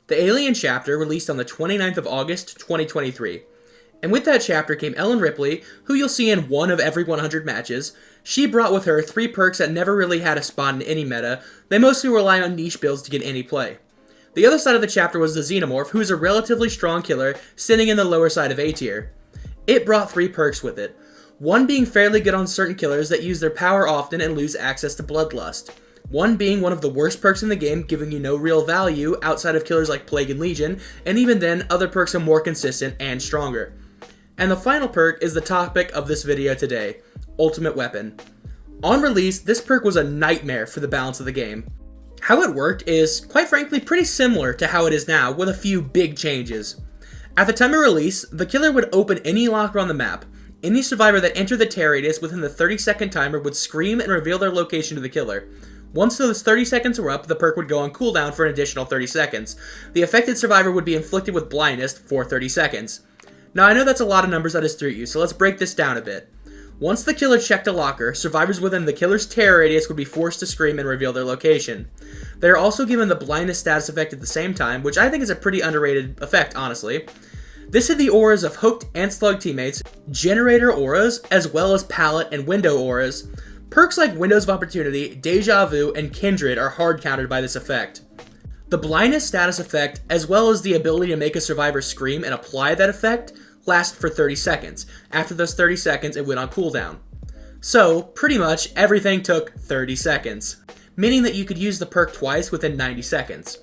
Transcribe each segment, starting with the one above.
the Alien chapter released on the 29th of August, 2023. And with that chapter came Ellen Ripley, who you'll see in one of every 100 matches. She brought with her 3 perks that never really had a spot in any meta. They mostly rely on niche builds to get any play. The other side of the chapter was the Xenomorph, who is a relatively strong killer, sitting in the lower side of A tier. It brought 3 perks with it, one being fairly good on certain killers that use their power often and lose access to Bloodlust, one being one of the worst perks in the game, giving you no real value outside of killers like Plague and Legion, and even then, other perks are more consistent and stronger. And the final perk is the topic of this video today, Ultimate Weapon. On release, this perk was a nightmare for the balance of the game. How it worked is, quite frankly, pretty similar to how it is now, with a few big changes. At the time of release, the killer would open any locker on the map. Any survivor that entered the tear radius within the 30-second timer would scream and reveal their location to the killer. Once those 30 seconds were up, the perk would go on cooldown for an additional 30 seconds. The affected survivor would be inflicted with blindness for 30 seconds. Now, I know that's a lot of numbers that has through you, so let's break this down a bit. Once the killer checked a locker, survivors within the killer's terror radius would be forced to scream and reveal their location. They are also given the blindness status effect at the same time, which I think is a pretty underrated effect, honestly. This hid the auras of hooked and slug teammates, generator auras, as well as pallet and window auras. Perks like Windows of Opportunity, Deja Vu, and Kindred are hard countered by this effect. The blindness status effect, as well as the ability to make a survivor scream and apply that effect, last for 30 seconds. After those 30 seconds, it went on cooldown. So, pretty much, everything took 30 seconds, meaning that you could use the perk twice within 90 seconds.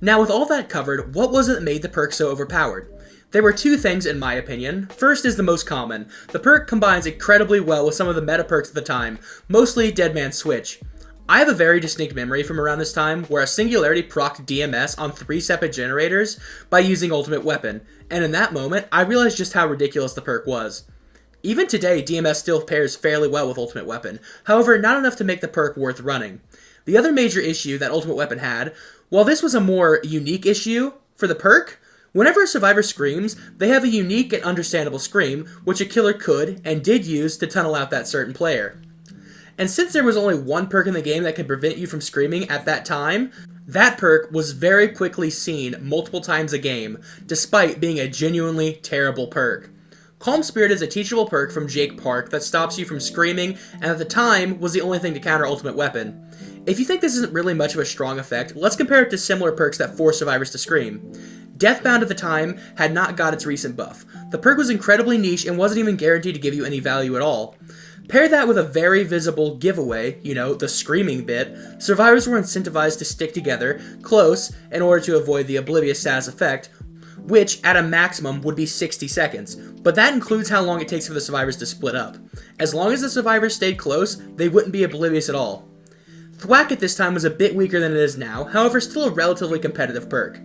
Now, with all that covered, what was it that made the perk so overpowered? There were 2 things in my opinion. First is the most common. The perk combines incredibly well with some of the meta perks at the time, mostly Dead Man's Switch. I have a very distinct memory from around this time where a Singularity procced DMS on 3 separate generators by using Ultimate Weapon, and in that moment, I realized just how ridiculous the perk was. Even today, DMS still pairs fairly well with Ultimate Weapon, however, not enough to make the perk worth running. The other major issue that Ultimate Weapon had, while this was a more unique issue for the perk, whenever a survivor screams, they have a unique and understandable scream, which a killer could and did use to tunnel out that certain player. And since there was only one perk in the game that could prevent you from screaming at that time, that perk was very quickly seen multiple times a game, despite being a genuinely terrible perk. Calm Spirit is a teachable perk from Jake Park that stops you from screaming, and at the time was the only thing to counter Ultimate Weapon. If you think this isn't really much of a strong effect, let's compare it to similar perks that force survivors to scream. Deathbound at the time had not got its recent buff. The perk was incredibly niche and wasn't even guaranteed to give you any value at all. Pair that with a very visible giveaway, the screaming bit, survivors were incentivized to stick together, close, in order to avoid the oblivious status effect, which at a maximum would be 60 seconds, but that includes how long it takes for the survivors to split up. As long as the survivors stayed close, they wouldn't be oblivious at all. Thwack at this time was a bit weaker than it is now, however still a relatively competitive perk.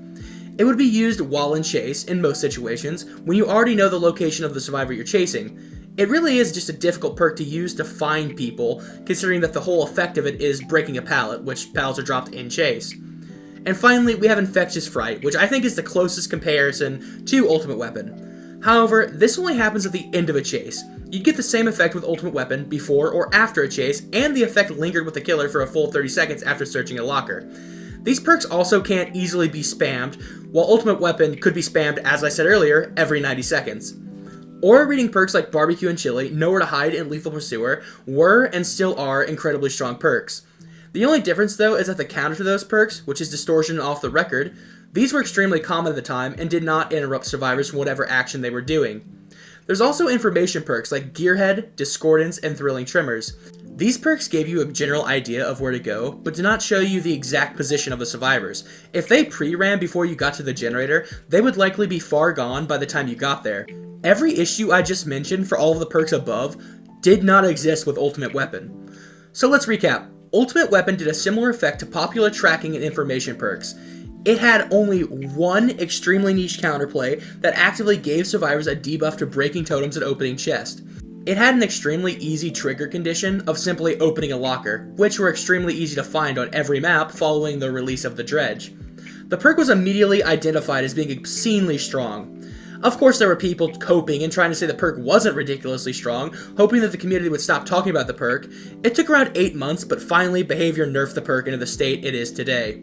It would be used while in chase, in most situations, when you already know the location of the survivor you're chasing. It really is just a difficult perk to use to find people, considering that the whole effect of it is breaking a pallet, which pallets are dropped in chase. And finally, we have Infectious Fright, which I think is the closest comparison to Ultimate Weapon. However, this only happens at the end of a chase. You'd get the same effect with Ultimate Weapon before or after a chase, and the effect lingered with the killer for a full 30 seconds after searching a locker. These perks also can't easily be spammed, while Ultimate Weapon could be spammed, as I said earlier, every 90 seconds. Aura reading perks like Barbecue and Chili, Nowhere to Hide, and Lethal Pursuer were and still are incredibly strong perks. The only difference though is that the counter to those perks, which is Distortion and Off the Record, these were extremely common at the time and did not interrupt survivors from whatever action they were doing. There's also information perks like Gearhead, Discordance, and Thrilling Tremors. These perks gave you a general idea of where to go, but did not show you the exact position of the survivors. If they pre-ran before you got to the generator, they would likely be far gone by the time you got there. Every issue I just mentioned for all of the perks above did not exist with Ultimate Weapon. So let's recap. Ultimate Weapon did a similar effect to popular tracking and information perks. It had only one extremely niche counterplay that actively gave survivors a debuff to breaking totems and opening chests. It had an extremely easy trigger condition of simply opening a locker, which were extremely easy to find on every map following the release of the Dredge. The perk was immediately identified as being obscenely strong. Of course, there were people coping and trying to say the perk wasn't ridiculously strong, hoping that the community would stop talking about the perk. It took around 8 months, but finally Behavior nerfed the perk into the state it is today.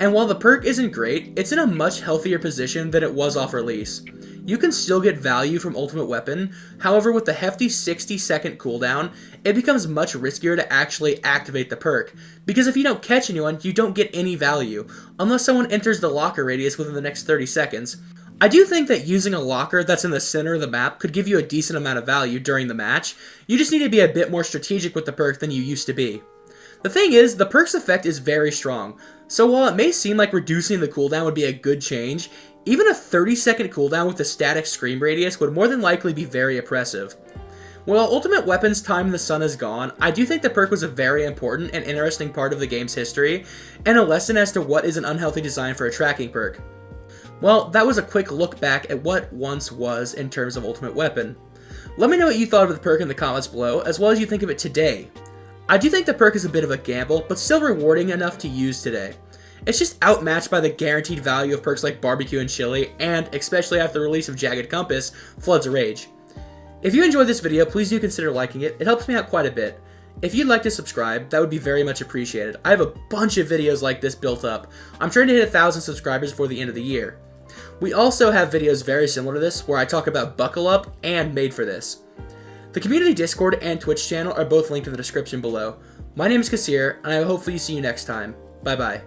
And while the perk isn't great, it's in a much healthier position than it was off release. You can still get value from Ultimate Weapon, however with the hefty 60-second cooldown, it becomes much riskier to actually activate the perk, because if you don't catch anyone, you don't get any value, unless someone enters the locker radius within the next 30 seconds. I do think that using a locker that's in the center of the map could give you a decent amount of value during the match. You just need to be a bit more strategic with the perk than you used to be. The thing is, the perk's effect is very strong, so while it may seem like reducing the cooldown would be a good change, even a 30-second cooldown with a static scream radius would more than likely be very oppressive. While Ultimate Weapon's time in the sun is gone, I do think the perk was a very important and interesting part of the game's history, and a lesson as to what is an unhealthy design for a tracking perk. Well, that was a quick look back at what once was in terms of Ultimate Weapon. Let me know what you thought of the perk in the comments below, as well as you think of it today. I do think the perk is a bit of a gamble, but still rewarding enough to use today. It's just outmatched by the guaranteed value of perks like Barbecue and Chili, and, especially after the release of Jagged Compass, Floods of Rage. If you enjoyed this video, please do consider liking it. It helps me out quite a bit. If you'd like to subscribe, that would be very much appreciated. I have a bunch of videos like this built up. I'm trying to hit 1,000 subscribers before the end of the year. We also have videos very similar to this, where I talk about Buckle Up and Made for This. The community Discord and Twitch channel are both linked in the description below. My name is Kassir, and I will hopefully see you next time. Bye bye.